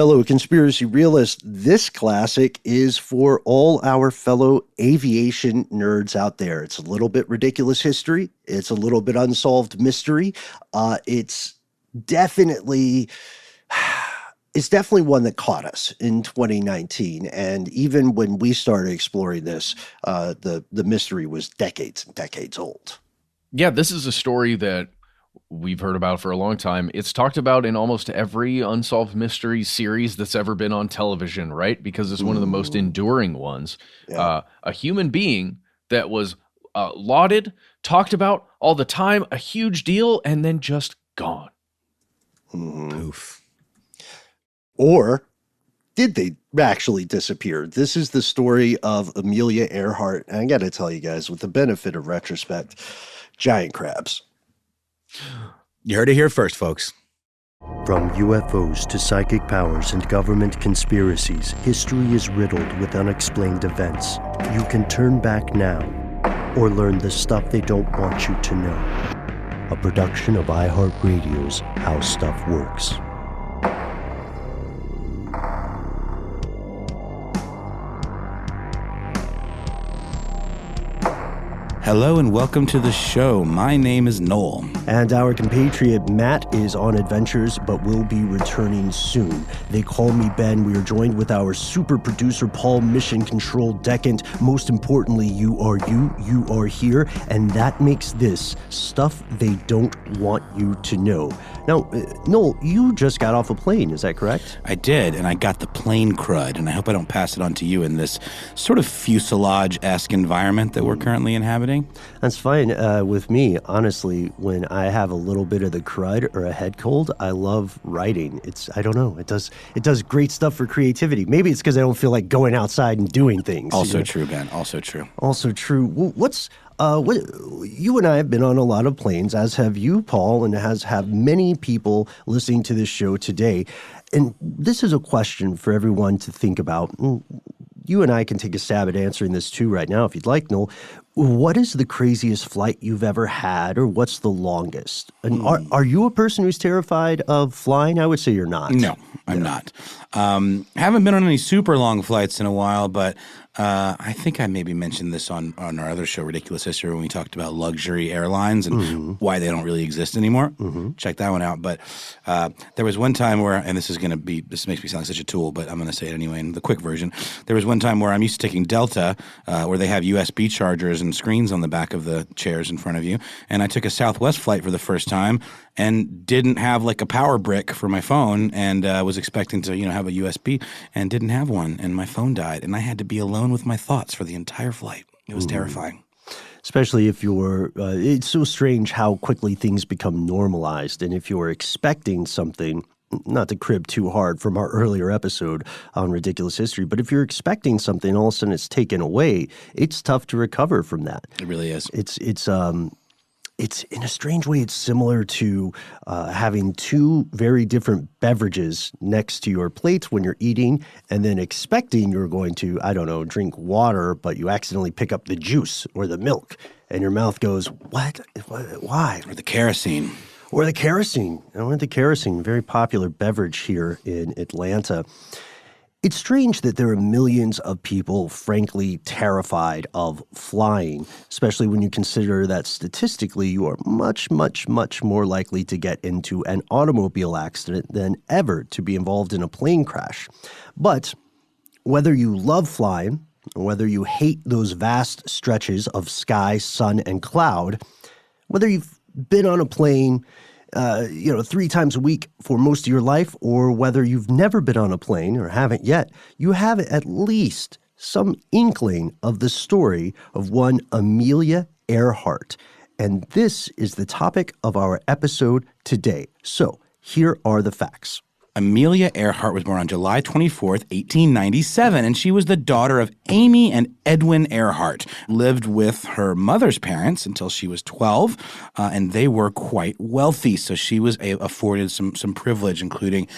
Fellow conspiracy realists, this classic is for all our fellow aviation nerds out there. It's a little bit ridiculous history. It's a little bit unsolved mystery. It's definitely one that caught us in 2019. And even when we started exploring this, the mystery was decades and decades old. Yeah, this is a story that we've heard about for a long time. It's talked about in almost every unsolved mystery series that's ever been on television, right? Because it's one of the most enduring ones. Yeah. A human being that was lauded, talked about all the time, a huge deal, and then just gone. Poof. Or did they actually disappear? This is the story of Amelia Earhart. And I got to tell you guys, with the benefit of retrospect, giant crabs. You heard it here first, folks. From UFOs to psychic powers and government conspiracies, history is riddled with unexplained events. You can turn back now or learn the stuff they don't want you to know. A production of iHeartRadio's How Stuff Works. Hello and welcome to the show. My name is Noel. And our compatriot Matt is on adventures, but will be returning soon. They call me Ben. We are joined with our super producer, Paul, mission control decant. Most importantly, you are here, and that makes this stuff they don't want you to know. Now, Noel, you just got off a plane, is that correct? I did, and I got the plane crud, and I hope I don't pass it on to you in this sort of fuselage-esque environment that we're currently inhabiting. That's fine with me. Honestly, when I have a little bit of the crud or a head cold, I love writing. I don't know. It does great stuff for creativity. Maybe it's because I don't feel like going outside and doing things. Also true, Ben. Also true. Also true. What you and I have been on a lot of planes, as have you, Paul, and have many people listening to this show today. And this is a question for everyone to think about. You and I can take a stab at answering this too right now if you'd like, Noel. What is the craziest flight you've ever had, or what's the longest? And are you a person who's terrified of flying? I would say you're not. No, I'm not. Haven't been on any super long flights in a while, but I think I maybe mentioned this on our other show, Ridiculous History, when we talked about luxury airlines and why they don't really exist anymore. Check that one out. But there was one time where, and this makes me sound like such a tool, but I'm going to say it anyway in the quick version. There was one time where I'm used to taking Delta, where they have USB chargers and screens on the back of the chairs in front of you. And I took a Southwest flight for the first time and didn't have like a power brick for my phone, and was expecting to, have a USB and didn't have one, and my phone died, and I had to be alone with my thoughts for the entire flight. It was terrifying. Especially if you're, it's so strange how quickly things become normalized. And if you're expecting something, not to crib too hard from our earlier episode on Ridiculous History, but if you're expecting something, all of a sudden it's taken away, it's tough to recover from that. It really is. It's in a strange way, it's similar to having two very different beverages next to your plate when you're eating, and then expecting you're going to, I don't know, drink water, but you accidentally pick up the juice or the milk, and your mouth goes, what? Why? Or the kerosene. Or the kerosene. Very popular beverage here in Atlanta. It's strange that there are millions of people, frankly, terrified of flying, especially when you consider that statistically you are much, much, much more likely to get into an automobile accident than ever to be involved in a plane crash. But whether you love flying, or whether you hate those vast stretches of sky, sun, and cloud, whether you've been on a plane 3 times a week for most of your life, or whether you've never been on a plane or haven't yet, you have at least some inkling of the story of one Amelia Earhart. And this is the topic of our episode today. So here are the facts. Amelia Earhart was born on July 24th, 1897, and she was the daughter of Amy and Edwin Earhart. Lived with her mother's parents until she was 12, and they were quite wealthy, so she was afforded some privilege, including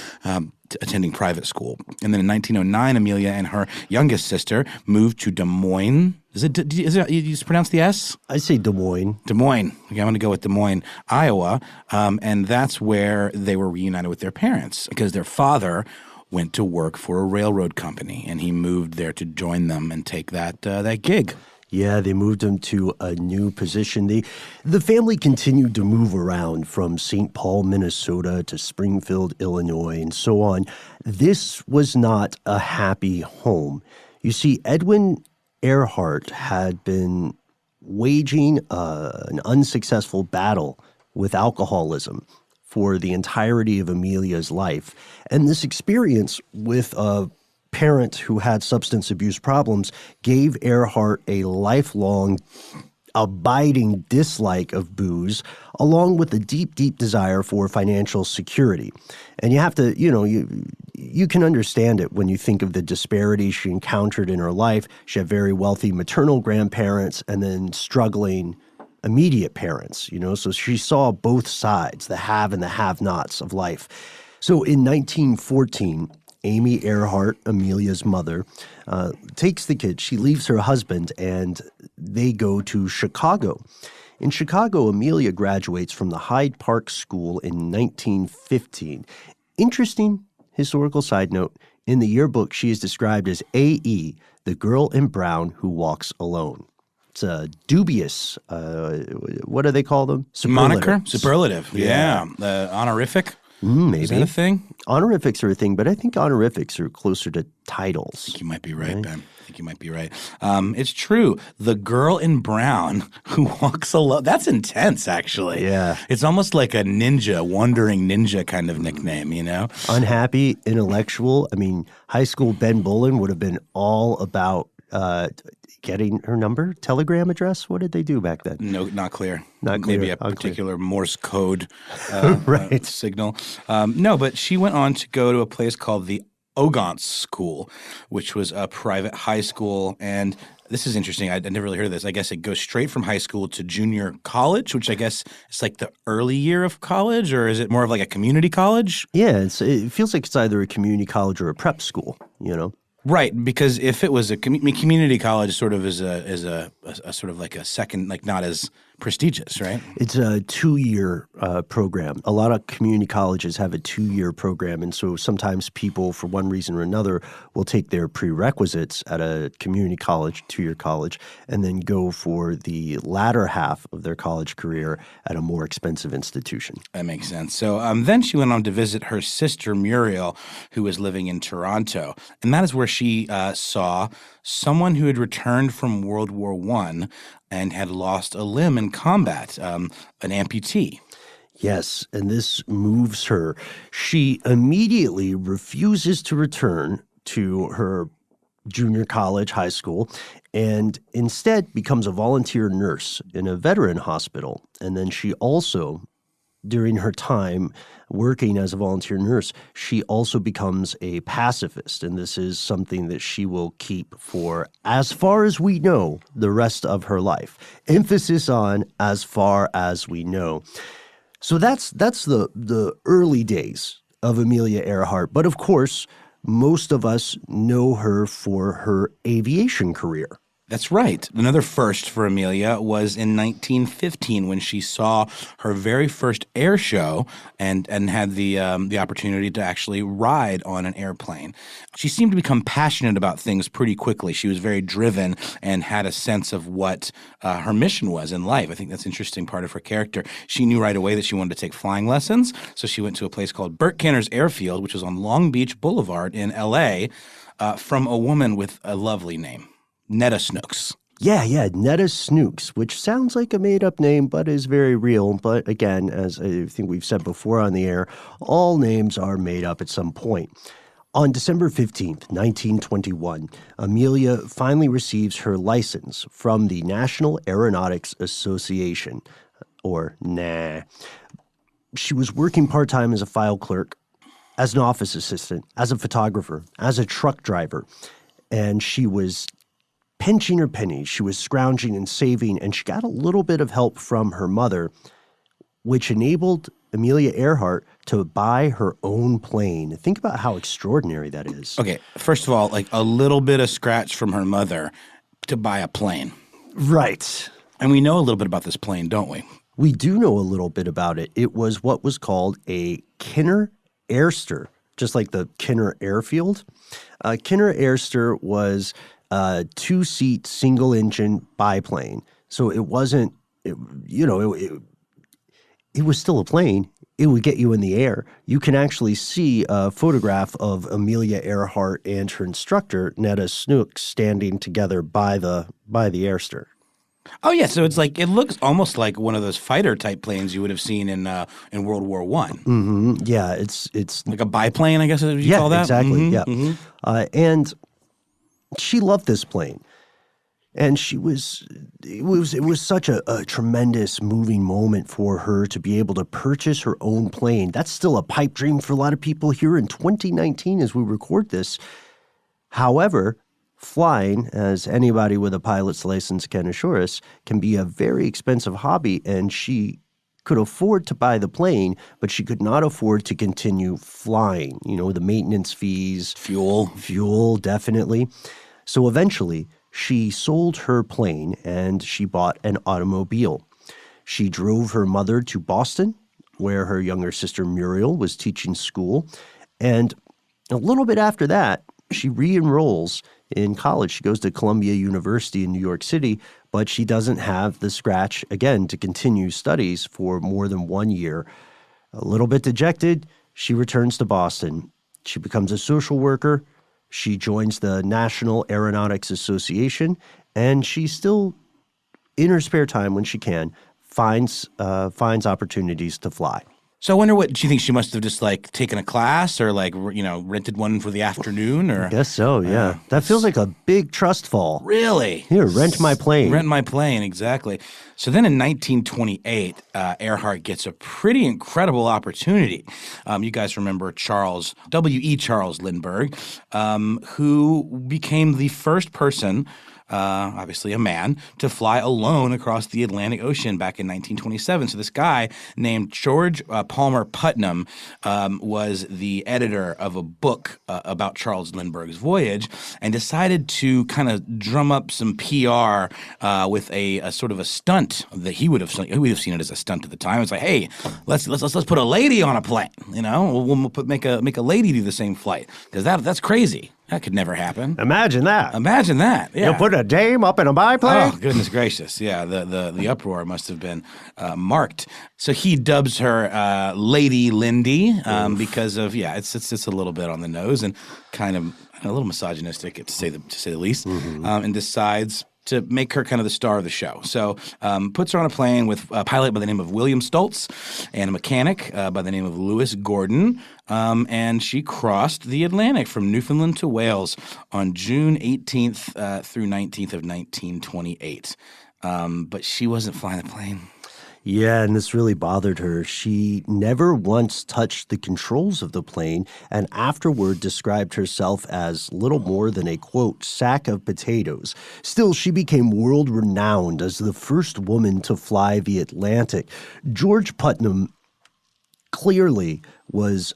attending private school. And then in 1909, Amelia and her youngest sister moved to Des Moines. Is it you pronounce the S? I say Des Moines. Des Moines. Okay, I'm going to go with Des Moines, Iowa. And that's where they were reunited with their parents, because their father went to work for a railroad company, and he moved there to join them and take that gig. Yeah, they moved him to a new position. The family continued to move around from St. Paul, Minnesota to Springfield, Illinois, and so on. This was not a happy home. You see, Edwin Earhart had been waging an unsuccessful battle with alcoholism for the entirety of Amelia's life. And this experience with a parent who had substance abuse problems gave Earhart a lifelong, abiding dislike of booze, along with a deep, deep desire for financial security. And you have to, you can understand it when you think of the disparities she encountered in her life. She had very wealthy maternal grandparents and then struggling immediate parents, so she saw both sides, the have and the have-nots of life. So in 1914, Amy Earhart, Amelia's mother, takes the kids. She leaves her husband, and they go to Chicago. In Chicago, Amelia graduates from the Hyde Park School in 1915. Interesting historical side note, in the yearbook, she is described as A.E., the girl in brown who walks alone. It's a dubious, what do they call them? Moniker? Superlative. Yeah. Honorific? Maybe. Is that a thing? Honorifics are a thing, but I think honorifics are closer to titles. I think you might be right, Ben. I think you might be right. It's true. The girl in brown who walks alone. That's intense, actually. Yeah. It's almost like a ninja, wandering ninja kind of nickname, Unhappy, intellectual. I mean, high school Ben Bolin would have been all about getting her number, telegram address. What did they do back then? No, not clear. Not clear. Maybe a particular Morse code right. signal. No, but she went on to go to a place called the Ogance School, which was a private high school. And this is interesting. I'd never really heard of this. I guess it goes straight from high school to junior college, which I guess is like the early year of college, or is it more of like a community college? Yeah, it feels like it's either a community college or a prep school, Right, because if it was a community college, sort of is a sort of like a second, like not as prestigious, right? It's a 2-year program. A lot of community colleges have a 2-year program, and so sometimes people, for one reason or another, will take their prerequisites at a community college, 2-year college, and then go for the latter half of their college career at a more expensive institution. That makes sense. So then she went on to visit her sister Muriel, who was living in Toronto, and that is where she saw someone who had returned from World War I and had lost a limb in combat, an amputee. Yes, and this moves her. She immediately refuses to return to her junior college, high school, and instead becomes a volunteer nurse in a veteran hospital. And then she also, during her time working as a volunteer nurse, she also becomes a pacifist. And this is something that she will keep for, as far as we know, the rest of her life. Emphasis on as far as we know. So that's the early days of Amelia Earhart. But of course, most of us know her for her aviation career. That's right. Another first for Amelia was in 1915 when she saw her very first air show and had the opportunity to actually ride on an airplane. She seemed to become passionate about things pretty quickly. She was very driven and had a sense of what her mission was in life. I think that's an interesting part of her character. She knew right away that she wanted to take flying lessons, so she went to a place called Burt Kenner's Airfield, which was on Long Beach Boulevard in L.A., from a woman with a lovely name. Netta Snooks. Yeah, Netta Snooks, which sounds like a made-up name, but is very real. But again, as I think we've said before on the air, all names are made up at some point. On December 15th, 1921, Amelia finally receives her license from the National Aeronautics Association, or NAA. She was working part-time as a file clerk, as an office assistant, as a photographer, as a truck driver, and she was pinching her pennies. She was scrounging and saving, and she got a little bit of help from her mother, which enabled Amelia Earhart to buy her own plane. Think about how extraordinary that is. Okay, first of all, like a little bit of scratch from her mother to buy a plane. Right. And we know a little bit about this plane, don't we? We do know a little bit about it. It was what was called a Kenner Airster. just like the Kinner Airfield. Kinner Airster was a 2-seat single-engine biplane. So it wasn't, it was still a plane. It would get you in the air. You can actually see a photograph of Amelia Earhart and her instructor, Netta Snook, standing together by the Airster. Oh yeah, so it's like it looks almost like one of those fighter type planes you would have seen in World War I. Mm-hmm. Yeah, it's like a biplane, I guess you call that. Exactly. Mm-hmm. Yeah, mm-hmm. And she loved this plane, and it was such a tremendous moving moment for her to be able to purchase her own plane. That's still a pipe dream for a lot of people here in 2019 as we record this. However, flying, as anybody with a pilot's license can assure us, can be a very expensive hobby, and she could afford to buy the plane, but she could not afford to continue flying. The maintenance fees. Fuel, definitely. So eventually, she sold her plane and she bought an automobile. She drove her mother to Boston, where her younger sister Muriel was teaching school. And a little bit after that, she re-enrolls in college. She goes to Columbia University in New York City, but she doesn't have the scratch, again, to continue studies for more than 1 year. A little bit dejected, she returns to Boston. She becomes a social worker. She joins the National Aeronautics Association, and she still, in her spare time when she can, finds opportunities to fly. So I wonder do you think she must have just like taken a class or like, rented one for the afternoon or? I guess so, yeah. That feels like a big trust fall. Really? Here, rent my plane. Rent my plane, exactly. So then in 1928, Earhart gets a pretty incredible opportunity. You guys remember W.E. Charles Lindbergh, who became the first person obviously a man, to fly alone across the Atlantic Ocean back in 1927. So this guy named George Palmer Putnam was the editor of a book about Charles Lindbergh's voyage and decided to kind of drum up some PR with a sort of a stunt that he would have seen it as a stunt at the time. It's like, hey, let's put a lady on a plane. We'll make a lady do the same flight because that's crazy. That could never happen. Imagine that. Yeah. You put a dame up in a biplane? Oh, goodness gracious. Yeah, the uproar must have been marked. So he dubs her Lady Lindy because of, it's a little bit on the nose and kind of a little misogynistic, to say the least, and decides to make her kind of the star of the show. So puts her on a plane with a pilot by the name of William Stoltz and a mechanic by the name of Lewis Gordon, and she crossed the Atlantic from Newfoundland to Wales on June 18th through 19th of 1928. But she wasn't flying the plane. Yeah, and this really bothered her. She never once touched the controls of the plane and afterward described herself as little more than a, quote, sack of potatoes. Still, she became world-renowned as the first woman to fly the Atlantic. George Putnam clearly was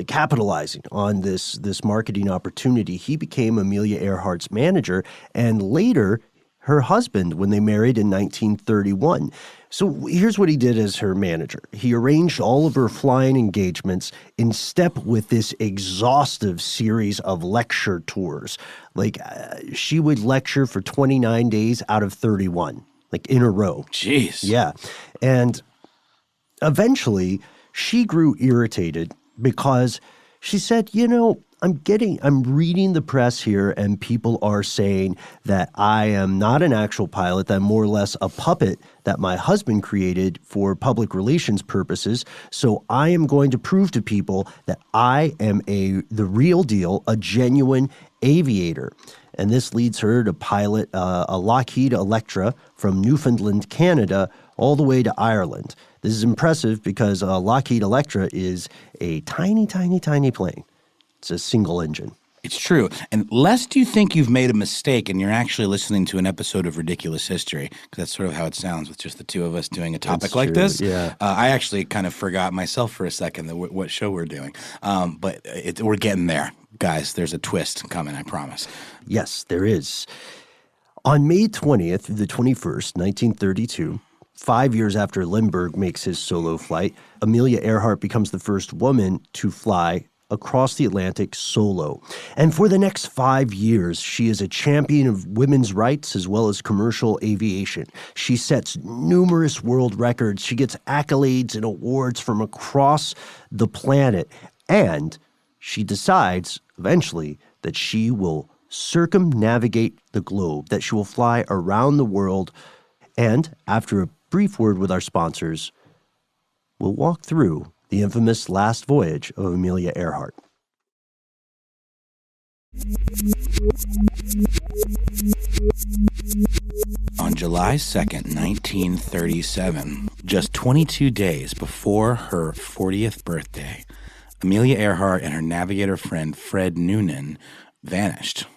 capitalizing on this marketing opportunity. He became Amelia Earhart's manager and later her husband when they married in 1931. So here's what he did as her manager. He arranged all of her flying engagements in step with this exhaustive series of lecture tours. Like she would lecture for 29 days out of 31, like in a row. Jeez. Yeah. And eventually she grew irritated because she said, I'm reading the press here and people are saying that I am not an actual pilot, that I'm more or less a puppet that my husband created for public relations purposes. So I am going to prove to people that I am the real deal, a genuine aviator. And this leads her to pilot a Lockheed Electra from Newfoundland, Canada, all the way to Ireland. This is impressive because a Lockheed Electra is a tiny, tiny, tiny plane. It's a single engine. It's true. And lest you think you've made a mistake and you're actually listening to an episode of Ridiculous History, because that's sort of how it sounds with just the two of us doing a topic like this. Yeah. I actually kind of forgot myself for a second what show we're doing. But we're getting there. Guys, there's a twist coming, I promise. Yes, there is. On May 20th through the 21st, 1932, 5 years after Lindbergh makes his solo flight, Amelia Earhart becomes the first woman to fly across the Atlantic solo. And for the next 5 years, she is a champion of women's rights as well as commercial aviation. She sets numerous world records. She gets accolades and awards from across the planet. And she decides eventually that she will circumnavigate the globe, that she will fly around the world. And after a brief word with our sponsors, we'll walk through the infamous last voyage of Amelia Earhart. On July 2nd, 1937, just 22 days before her 40th birthday, Amelia Earhart and her navigator friend Fred Noonan vanished,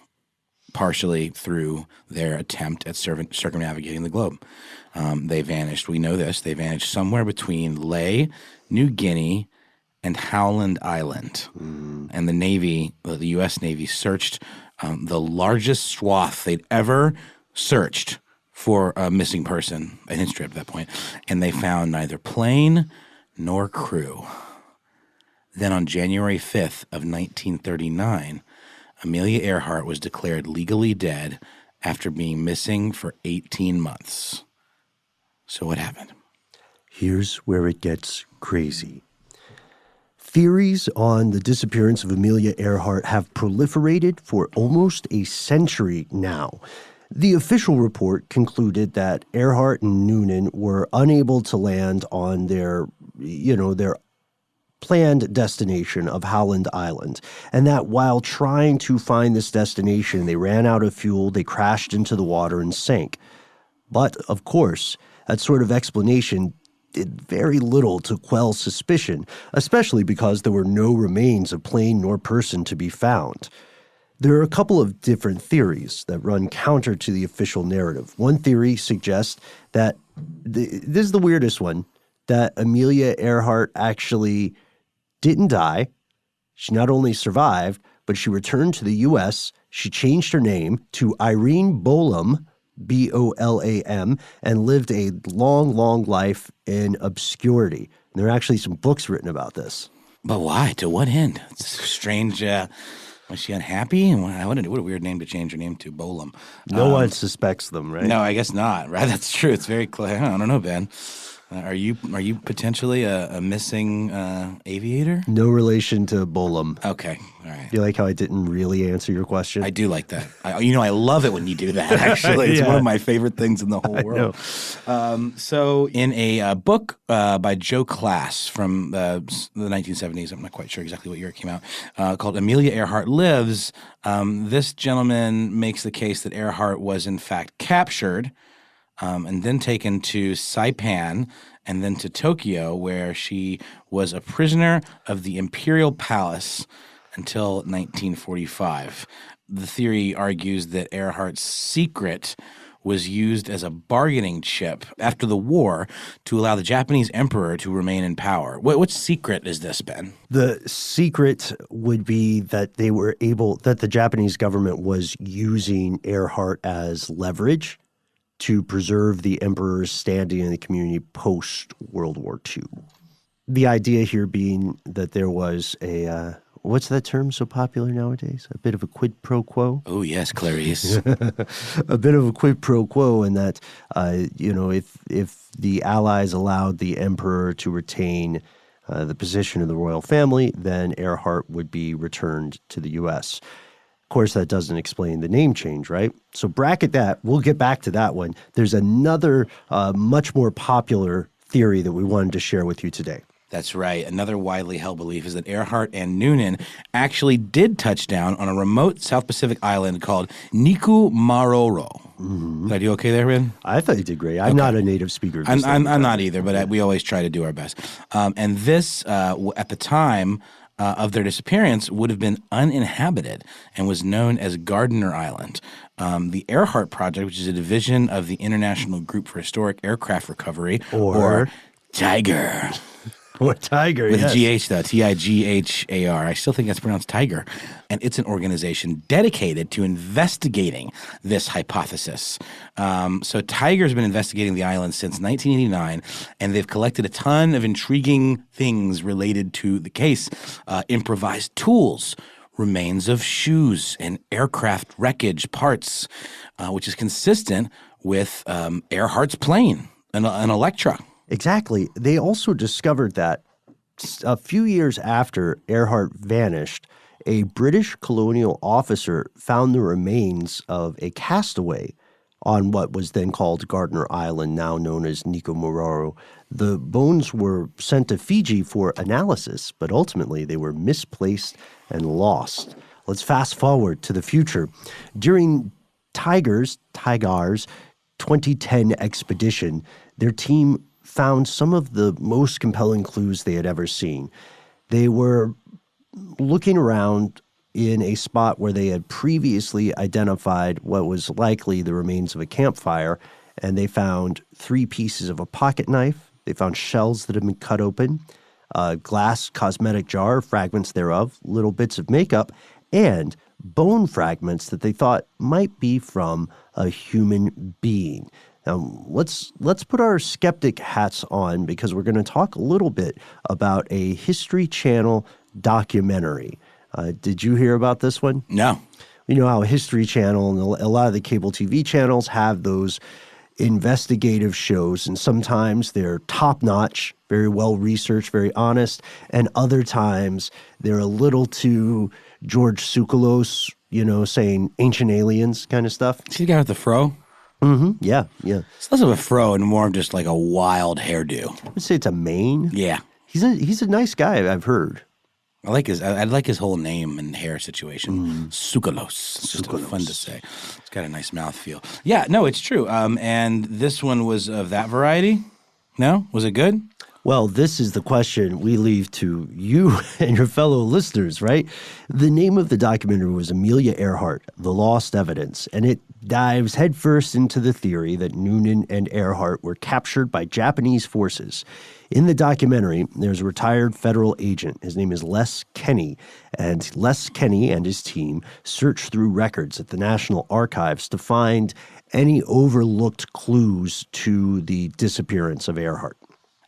partially through their attempt at circumnavigating the globe. They vanished, we know this, they vanished somewhere between Lae, New Guinea, and Howland Island. And the Navy, the U.S. Navy, searched the largest swath they'd ever searched for a missing person, a history up to that point, and they found neither plane nor crew. Then on January 5th of 1939, Amelia Earhart was declared legally dead after being missing for 18 months. So what happened? Here's where it gets crazy. Theories on the disappearance of Amelia Earhart have proliferated for almost a century now. The official report concluded that Earhart and Noonan were unable to land on their planned destination of Howland Island, and that while trying to find this destination, they ran out of fuel, they crashed into the water and sank. But, of course, that sort of explanation did very little to quell suspicion, especially because there were no remains of plane nor person to be found. There are a couple of different theories that run counter to the official narrative. One theory suggests that, this is the weirdest one, that Amelia Earhart actually didn't die. She not only survived, but she returned to the U.S. She changed her name to Irene Bolam, B-O-L-A-M, and lived a long, long life in obscurity. And there are actually some books written about this. But why? To what end? It's strange. Was she unhappy? And what a weird name to change her name to, Bolam. No one suspects them, right? No, I guess not. Right? That's true. It's very clear. I don't know, Ben. Are you potentially a missing aviator? No relation to Bolam. Okay, all right. You like how I didn't really answer your question? I do like that. I love it when you do that, actually. It's one of my favorite things in the whole world. So in a book by Joe Class from the 1970s, I'm not quite sure exactly what year it came out, called Amelia Earhart Lives, this gentleman makes the case that Earhart was in fact captured and then taken to Saipan and then to Tokyo, where she was a prisoner of the Imperial Palace until 1945. The theory argues that Earhart's secret was used as a bargaining chip after the war to allow the Japanese emperor to remain in power. What secret is this, Ben? The secret would be that that the Japanese government was using Earhart as leverage to preserve the emperor's standing in the community post-World War II. The idea here being that there was a, what's that term so popular nowadays? A bit of a quid pro quo? Oh, yes, Clarice. A bit of a quid pro quo in that, if the Allies allowed the emperor to retain the position of the royal family, then Earhart would be returned to the U.S. Of course, that doesn't explain the name change, right? So bracket that. We'll get back to that one. There's another much more popular theory that we wanted to share with you today. That's right. Another widely held belief is that Earhart and Noonan actually did touch down on a remote South Pacific island called Nikumaroro. Mm-hmm. Did I do okay there, Ben? I thought you did great. I'm not a native speaker. I'm not either, but we always try to do our best. And this, at the time of their disappearance, would have been uninhabited and was known as Gardner Island. The Earhart Project, which is a division of the International Group for Historic Aircraft Recovery, or TIGER. Or tiger, With yes. a GH, though, Tighar. I still think that's pronounced tiger. And it's an organization dedicated to investigating this hypothesis. So Tiger's been investigating the island since 1989, and they've collected a ton of intriguing things related to the case. Improvised tools, remains of shoes, and aircraft wreckage parts, which is consistent with Earhart's plane, an Electra. Exactly. They also discovered that a few years after Earhart vanished, a British colonial officer found the remains of a castaway on what was then called Gardner Island, now known as Nikumaroro. The bones were sent to Fiji for analysis, but ultimately they were misplaced and lost. Let's fast forward to the future. During Tigar's 2010 expedition, their team found some of the most compelling clues they had ever seen. They were looking around in a spot where they had previously identified what was likely the remains of a campfire, and they found 3 pieces of a pocket knife. They found shells that had been cut open, a glass cosmetic jar, fragments thereof, little bits of makeup, and bone fragments that they thought might be from a human being. Now, let's put our skeptic hats on because we're going to talk a little bit about a History Channel documentary. Did you hear about this one? No. You know how History Channel and a lot of the cable TV channels have those investigative shows, and sometimes they're top-notch, very well-researched, very honest, and other times they're a little too George Tsoukalos, saying ancient aliens kind of stuff. See the guy with the fro? Mm-hmm. Yeah. It's less of a fro and more of just like a wild hairdo. I would say it's a mane. Yeah. He's a nice guy, I've heard. I like his whole name and hair situation. Tsoukalos. It's just fun to say. It's got a nice mouthfeel. Yeah, no, it's true. And this one was of that variety? No? Was it good? Well, this is the question we leave to you and your fellow listeners, right? The name of the documentary was Amelia Earhart, The Lost Evidence, and it dives headfirst into the theory that Noonan and Earhart were captured by Japanese forces. In the documentary, there's a retired federal agent. His name is Les Kenny, and Les Kenny and his team searched through records at the National Archives to find any overlooked clues to the disappearance of Earhart.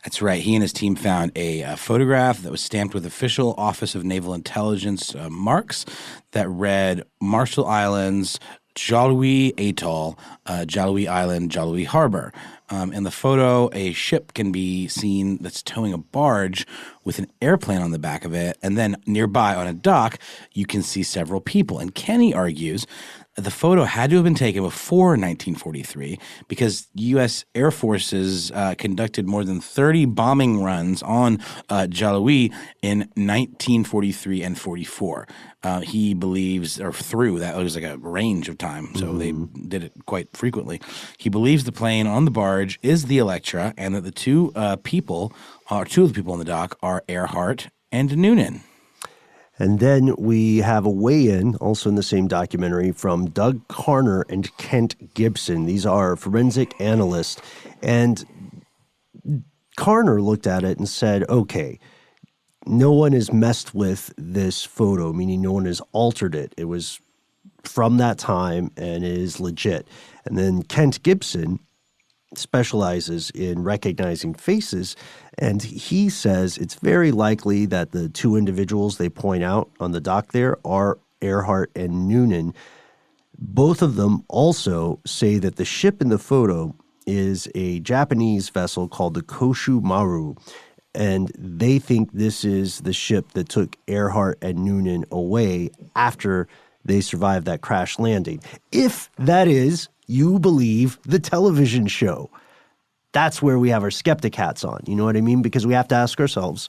That's right. He and his team found a photograph that was stamped with official Office of Naval Intelligence marks that read Marshall Islands, Jalui Atoll, Jalui Island, Jalui Harbor. In the photo, a ship can be seen that's towing a barge with an airplane on the back of it. And then nearby on a dock, you can see several people. And Kenny argues the photo had to have been taken before 1943 because U.S. Air Forces conducted more than 30 bombing runs on Jalui in 1943 and 44. He believes, or through that, it was like a range of time, so they did it quite frequently. He believes the plane on the barge is the Electra and that two of the people on the dock are Earhart and Noonan. And then we have a weigh-in, also in the same documentary, from Doug Garnered and Kent Gibson. These are forensic analysts. And Garnered looked at it and said, okay, no one has messed with this photo, meaning no one has altered it. It was from that time and it is legit. And then Kent Gibson specializes in recognizing faces, and he says it's very likely that the 2 individuals they point out on the dock there are Earhart and Noonan. Both of them also say that the ship in the photo is a Japanese vessel called the Koshu Maru, and they think this is the ship that took Earhart and Noonan away after they survived that crash landing. If that is, you believe the television show. That's where we have our skeptic hats on. You know what I mean? Because we have to ask ourselves,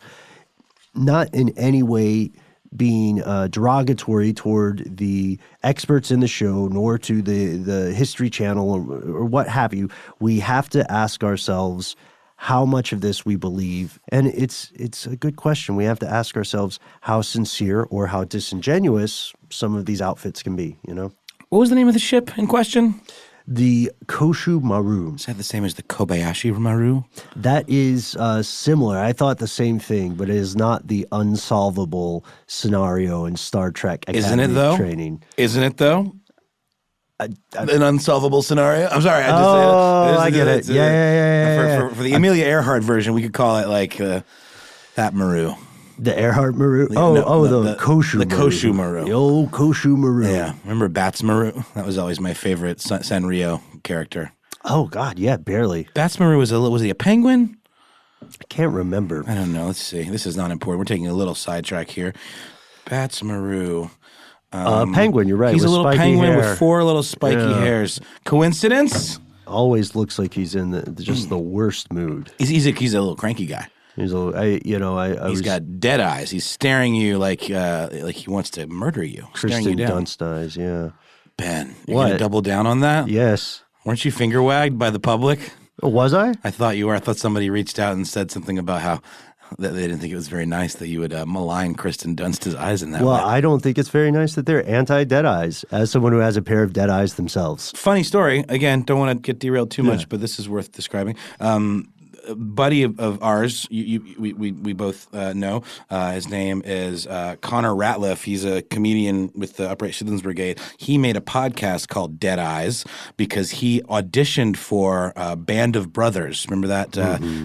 not in any way being derogatory toward the experts in the show, nor to the History Channel or what have you. We have to ask ourselves how much of this we believe. And it's a good question. We have to ask ourselves how sincere or how disingenuous some of these outfits can be, you know? What was the name of the ship in question? The Koshu Maru. Is that the same as the Kobayashi Maru? That is similar. I thought the same thing, but it is not the unsolvable scenario in Star Trek Academy Isn't it, though? training. Isn't it, though? An unsolvable scenario? I'm sorry. I get it. Yeah. For the Amelia Earhart version, we could call it like that Maru. The Earhart Maru? The Koshu Maru. The Koshu Maru. The old Koshu Maru. Yeah. Remember Bats Maru? That was always my favorite Sanrio character. Oh, God, yeah, barely. Bats Maru was he a penguin? I can't remember. I don't know. Let's see. This is not important. We're taking a little sidetrack here. Bats Maru. Penguin, you're right. He's a little penguin hair. with 4 little spiky hairs. Coincidence? Always looks like he's in the worst mood. He's a little cranky guy. He's got dead eyes. He's staring you like he wants to murder you. Staring you Kirsten down. Dunst eyes, yeah. Ben, you're gonna double down on that? Yes. Weren't you finger wagged by the public? Oh, was I? I thought you were. I thought somebody reached out and said something about how that they didn't think it was very nice that you would malign Kristen Dunst's eyes in that way. Well, I don't think it's very nice that they're anti-dead eyes, as someone who has a pair of dead eyes themselves. Funny story. Again, don't want to get derailed too much, but this is worth describing. A buddy of ours, we both know. His name is Connor Ratliff. He's a comedian with the Upright Citizens Brigade. He made a podcast called Dead Eyes because he auditioned for Band of Brothers. Remember that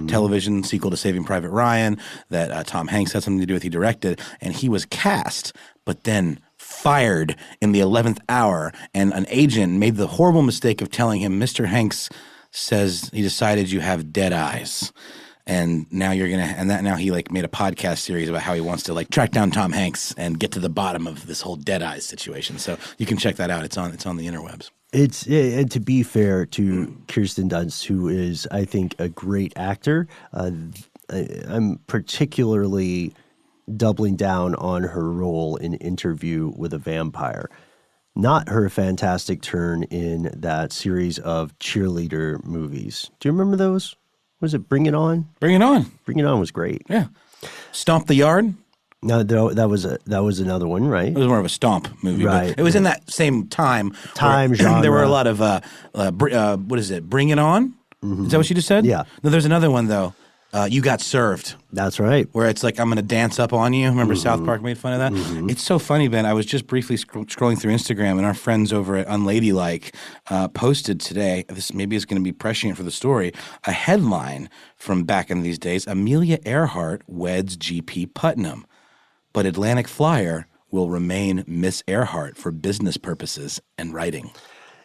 television sequel to Saving Private Ryan that Tom Hanks had something to do with? He directed, and he was cast, but then fired in the 11th hour, and an agent made the horrible mistake of telling him, Mr. Hanks says he decided you have dead eyes, and now now he made a podcast series about how he wants to track down Tom Hanks and get to the bottom of this whole dead eyes situation. So you can check that out. It's on the interwebs. And to be fair to Kirsten Dunst, who is, I think, a great actor, I'm particularly doubling down on her role in Interview with a Vampire. Not her fantastic turn in that series of cheerleader movies. Do you remember those? Was it Bring It On? Bring It On. Bring It On was great. Yeah. Stomp the Yard? No, that was another one, right? It was more of a stomp movie. Right. But it was in that same time. Genre. There were a lot of, what is it, Bring It On? Mm-hmm. Is that what you just said? Yeah. No, there's another one, though. You Got Served. That's right. Where it's like, I'm going to dance up on you. Remember South Park made fun of that? Mm-hmm. It's so funny, Ben. I was just briefly scrolling through Instagram, and our friends over at Unladylike posted today, this maybe is going to be prescient for the story, a headline from back in these days, Amelia Earhart weds G.P. Putnam, but Atlantic Flyer will remain Miss Earhart for business purposes and writing.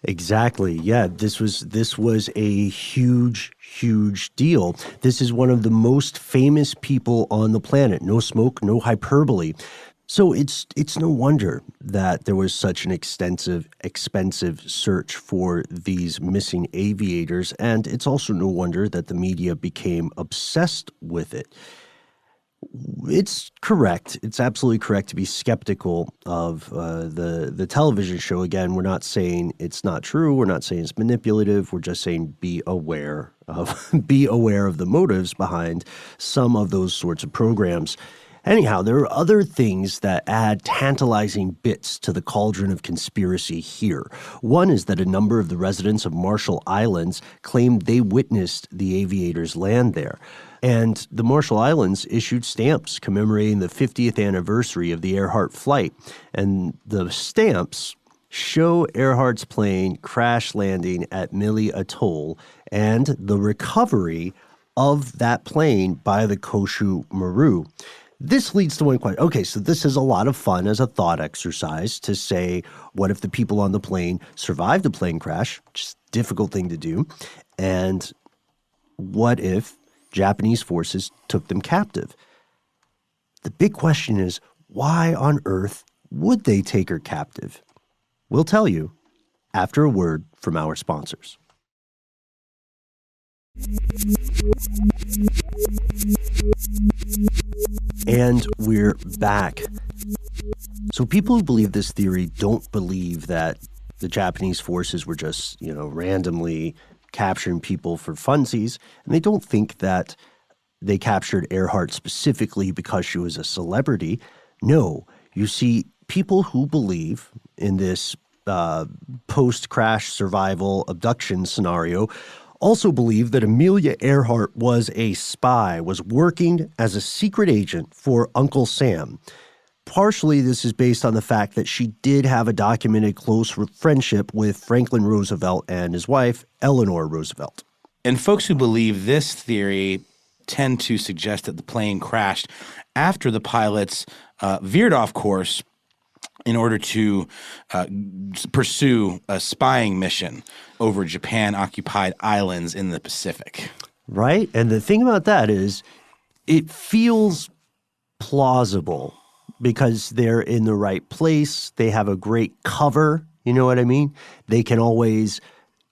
Exactly. Yeah, this was a huge deal. This is one of the most famous people on the planet. No smoke, no hyperbole. So it's no wonder that there was such an expensive search for these missing aviators, and it's also no wonder that the media became obsessed with it. It's correct. It's absolutely correct to be skeptical of the television show. Again, we're not saying it's not true. We're not saying it's manipulative. We're just saying be aware of the motives behind some of those sorts of programs. Anyhow, there are other things that add tantalizing bits to the cauldron of conspiracy here. One is that a number of the residents of Marshall Islands claimed they witnessed the aviators land there. And the Marshall Islands issued stamps commemorating the 50th anniversary of the Earhart flight. And the stamps show Earhart's plane crash landing at Mili Atoll and the recovery of that plane by the Koshu Maru. This leads to one question. Okay, so this is a lot of fun as a thought exercise to say, what if the people on the plane survived a plane crash, which is a difficult thing to do, and what if Japanese forces took them captive? The big question is, why on earth would they take her captive? We'll tell you after a word from our sponsors. And we're back. So people who believe this theory don't believe that the Japanese forces were just, randomly capturing people for funsies, and they don't think that they captured Earhart specifically because she was a celebrity. No, you see, people who believe in this post-crash survival abduction scenario also believe that Amelia Earhart was a spy, was working as a secret agent for Uncle Sam. Partially, this is based on the fact that she did have a documented close friendship with Franklin Roosevelt and his wife, Eleanor Roosevelt. And folks who believe this theory tend to suggest that the plane crashed after the pilots veered off course in order to pursue a spying mission over Japan-occupied islands in the Pacific. Right? And the thing about that is it feels plausible because they're in the right place. They have a great cover. You know what I mean? They can always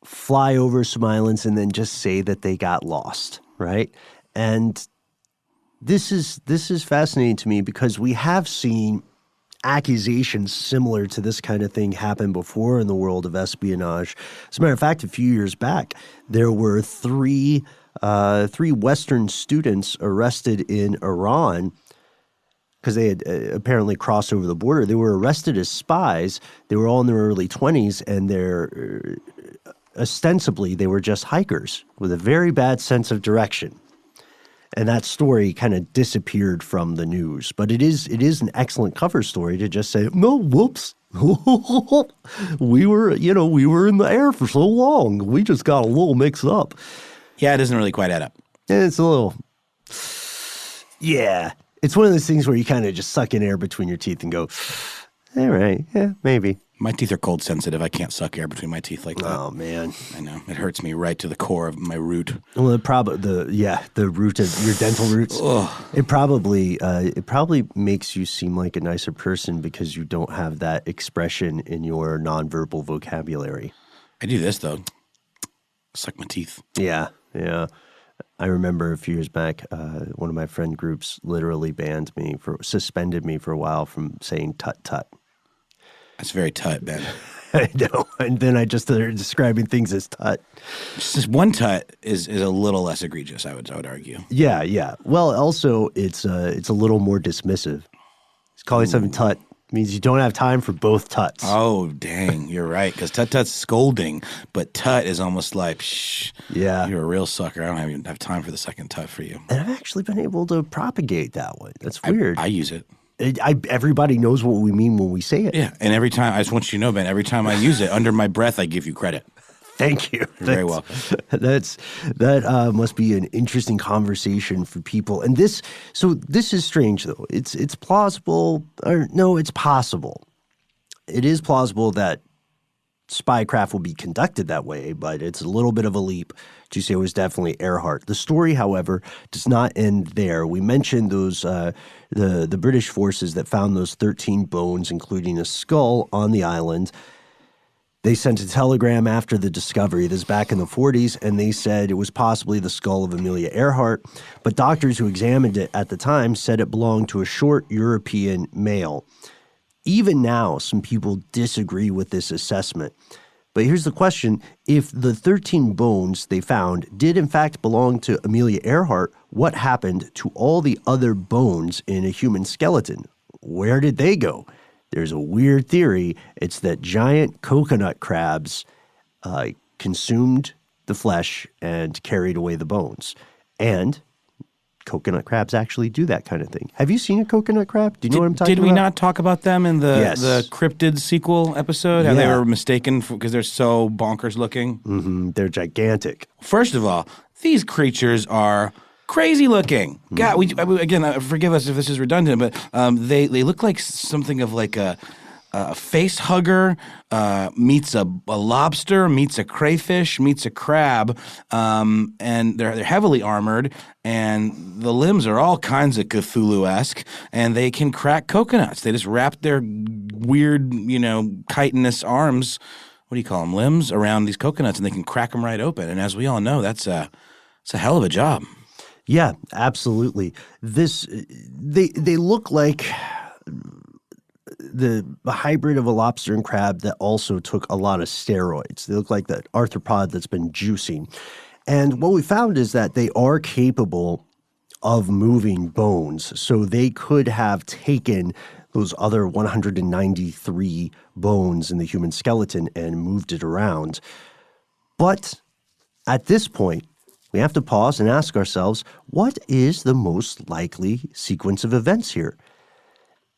fly over some islands and then just say that they got lost, right? And this is fascinating to me because we have seen accusations similar to this kind of thing happen before in the world of espionage. As a matter of fact, a few years back, there were three Western students arrested in Iran because they had apparently crossed over the border. They were arrested as spies. They were all in their early 20s, and ostensibly they were just hikers with a very bad sense of direction. And that story kind of disappeared from the news. But it is an excellent cover story to just say, no, whoops. we were in the air for so long. We just got a little mixed up. Yeah, it doesn't really quite add up. And it's a little, yeah. It's one of those things where you kind of just suck in air between your teeth and go, all right, yeah, maybe. My teeth are cold sensitive. I can't suck air between my teeth like that. Oh, man. I know. It hurts me right to the core of my root. Well, the root of your dental roots. Ugh. It probably makes you seem like a nicer person because you don't have that expression in your nonverbal vocabulary. I do this, though. Suck my teeth. Yeah. I remember a few years back, one of my friend groups literally suspended me for a while from saying tut-tut. That's very tut, Ben. I know. And then I just started describing things as tut. Just one tut is a little less egregious, I would argue. Yeah. Well, also, it's a little more dismissive. It's calling something tut means you don't have time for both tuts. Oh, dang. You're right. Because tut-tut's scolding, but tut is almost like, shh. Yeah. You're a real sucker. I don't even have time for the second tut for you. And I've actually been able to propagate that one. That's weird. I use it. Everybody knows what we mean when we say it. Yeah, and every time, I just want you to know, Ben, every time I use it, under my breath, I give you credit. Thank you. You're very welcome. That must be an interesting conversation for people. And this is strange, though. It's plausible, or no, it's possible. It is plausible that spycraft will be conducted that way, but it's a little bit of a leap to say it was definitely Earhart. The story, however, does not end there. We mentioned those the British forces that found those 13 bones, including a skull, on the island. They sent a telegram after the discovery. This is back in the 40s, and they said it was possibly the skull of Amelia Earhart, but doctors who examined it at the time said it belonged to a short European male. Even now, some people disagree with this assessment. But here's the question. If the 13 bones they found did in fact belong to Amelia Earhart, what happened to all the other bones in a human skeleton? Where did they go? There's a weird theory. It's that giant coconut crabs consumed the flesh and carried away the bones. And coconut crabs actually do that kind of thing. Have you seen a coconut crab? Do you know what I'm talking about? Did we not talk about them in the Yes. cryptid sequel episode? How they were mistaken because they're so bonkers looking? Mm-hmm. They're gigantic. First of all, these creatures are crazy looking. God, again, forgive us if this is redundant, but they look like something of like a face hugger meets a lobster, meets a crayfish, meets a crab, and they're heavily armored, and the limbs are all kinds of Cthulhu-esque, and they can crack coconuts. They just wrap their weird, chitinous arms, what do you call them, limbs, around these coconuts, and they can crack them right open. And as we all know, it's a hell of a job. Yeah, absolutely. They look like the hybrid of a lobster and crab that also took a lot of steroids. They look like that arthropod that's been juicing. And what we found is that they are capable of moving bones. So they could have taken those other 193 bones in the human skeleton and moved it around. But at this point, we have to pause and ask ourselves, what is the most likely sequence of events here?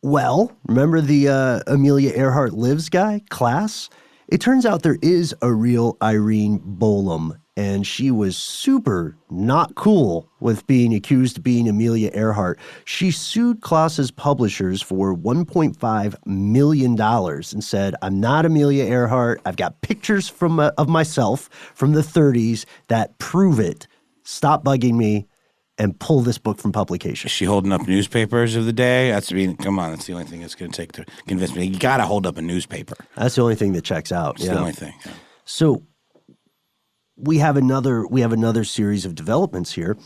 Well, remember the Amelia Earhart Lives guy, class? It turns out there is a real Irene Bolam, and she was super not cool with being accused of being Amelia Earhart. She sued Klaus's publishers for $1.5 million and said, I'm not Amelia Earhart. I've got pictures of myself from the 30s that prove it. Stop bugging me and pull this book from publication. Is she holding up newspapers of the day? Come on, that's the only thing it's going to take to convince me. You got to hold up a newspaper. That's the only thing that checks out. It's the only thing. Yeah. So we have another series of developments here.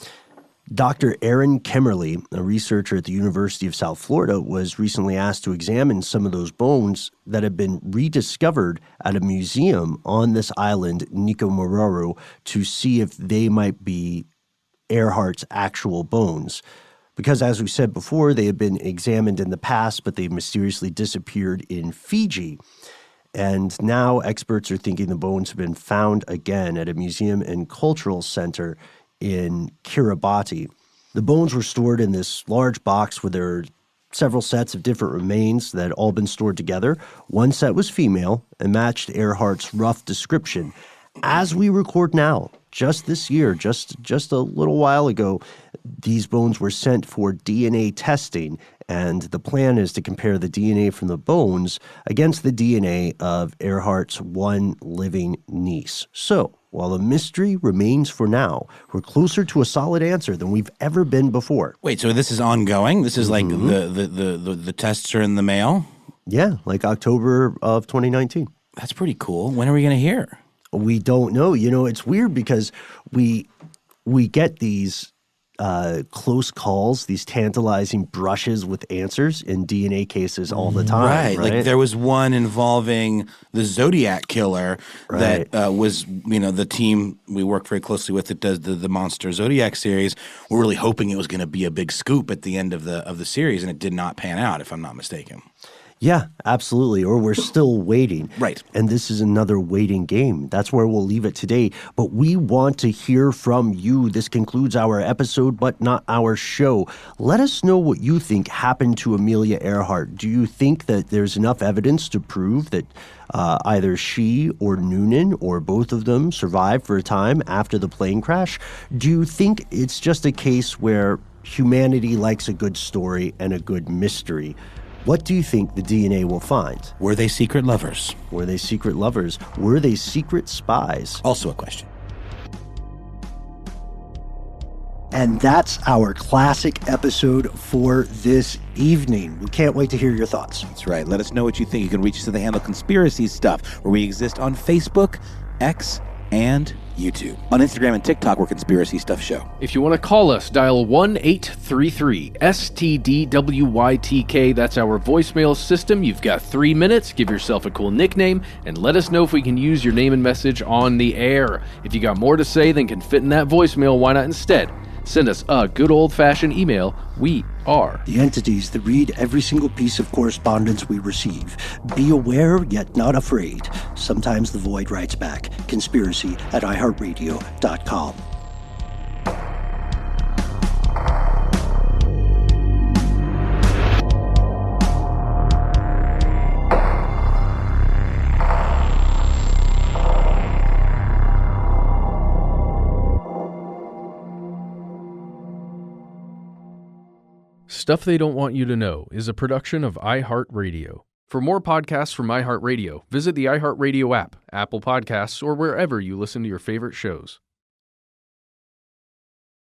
Dr. Aaron Kimmerly, a researcher at the University of South Florida, was recently asked to examine some of those bones that have been rediscovered at a museum on this island, Nikumaroro, to see if they might be Earhart's actual bones. Because as we said before, they had been examined in the past, but they mysteriously disappeared in Fiji. And now experts are thinking the bones have been found again at a museum and cultural center in Kiribati. The bones were stored in this large box where there are several sets of different remains that had all been stored together. One set was female and matched Earhart's rough description. As we record now, just this year, just a little while ago, these bones were sent for DNA testing, and the plan is to compare the DNA from the bones against the DNA of Earhart's one living niece. So, while the mystery remains for now, we're closer to a solid answer than we've ever been before. Wait, so this is ongoing? This is like the tests are in the mail? Yeah, like October of 2019. That's pretty cool. When are we going to hear? We don't know. You know, it's weird because we get these close calls, these tantalizing brushes with answers in DNA cases all the time. Right. Like there was one involving the Zodiac killer that was, the team we work very closely with that does the Monster Zodiac series. We're really hoping it was going to be a big scoop at the end of the series, and it did not pan out, if I'm not mistaken. Yeah, absolutely. Or we're still waiting. Right. And this is another waiting game. That's where we'll leave it today. But we want to hear from you. This concludes our episode, but not our show. Let us know what you think happened to Amelia Earhart. Do you think that there's enough evidence to prove that either she or Noonan or both of them survived for a time after the plane crash? Do you think it's just a case where humanity likes a good story and a good mystery? What do you think the DNA will find? Were they secret lovers? Were they secret lovers? Were they secret spies? Also a question. And that's our classic episode for this evening. We can't wait to hear your thoughts. That's right. Let us know what you think. You can reach us at the handle Conspiracy Stuff, where we exist on Facebook, X, and YouTube. On Instagram and TikTok, we're Conspiracy Stuff Show. If you want to call us, dial 1-833-STDWYTK. That's our voicemail system. You've got 3 minutes. Give yourself a cool nickname, and let us know if we can use your name and message on the air. If you got more to say than can fit in that voicemail, why not instead send us a good old-fashioned email? We are the entities that read every single piece of correspondence we receive. Be aware, yet not afraid. Sometimes the void writes back. Conspiracy@iHeartRadio.com. Stuff They Don't Want You to Know is a production of iHeartRadio. For more podcasts from iHeartRadio, visit the iHeartRadio app, Apple Podcasts, or wherever you listen to your favorite shows.